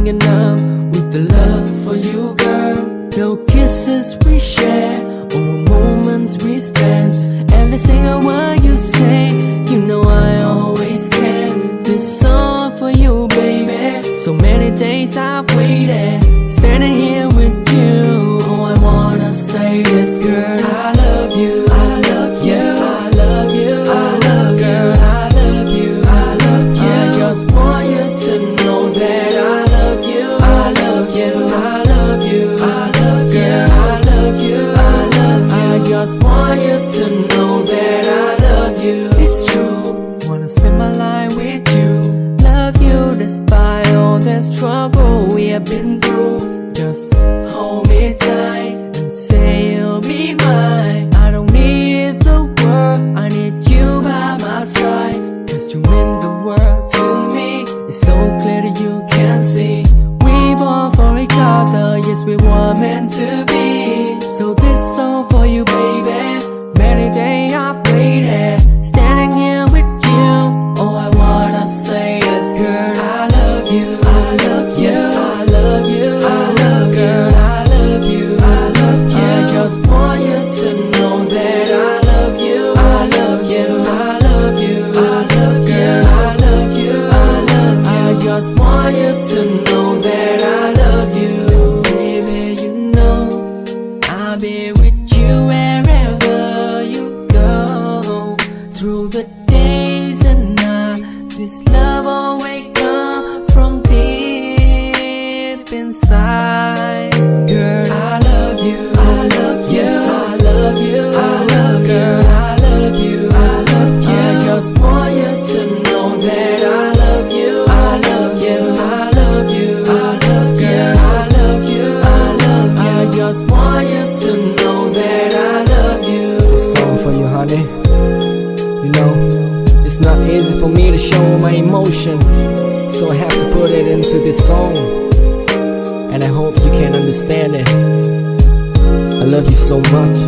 enough with the love for you, girl. No kisses we share, or moments we spent. Every single word you say, you know I always care. This song for you, baby. So many days I've waited, standing here with you. Oh, I wanna say this, girl, I love you, I love you. Yes, I love you, I love you, girl, I love you, I love you. I just want you to know that I love you, I love you. Yes, I love you, I love you, girl, I love you, I love you. I just want you to know that I love you. It's true, wanna spend my life with you. Love you despite all the struggle we have been through. Just hold me tight and say you'll be mine. I don't need the world, I need you by my side. Cause you mean the world to me. It's so clear that you can see. We born for each other, yes we were meant to be. So this song for you, baby. Many days I've waited, standing here with you. Oh, I wanna say this, girl, I love you, I love you. Yes, I love you, I love you, girl, I love you, I love you. I just want you to know that I love you, I love you. Yes, I love you, I love you, girl, I love you, I love you. I just want you to know that I love you. Baby, you know I'll be with you wherever you go. Through the days and nights, this love always comes from deep inside. Girl, I love you, I love you. Yes, I love you, I love you, girl, I love you, I love you. I just want you to know that I love you, I love you. Yes, I love you, I love you, girl, I love you, I love you. I just want you to know that I love you. This song for you, honey. You know, it's not easy for me to show my emotion, so I have to put it into this song. And I hope you can understand it. I love you so much,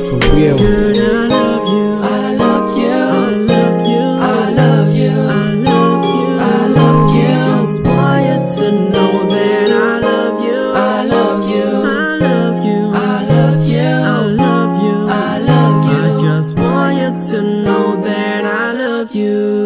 for real. Girl, I love you, I love you, I love you, I love you, I love you, I love you. I just want you to know that I love you, I love you, I love you, I love you, I love you, I love you. I just want you to know that I love you.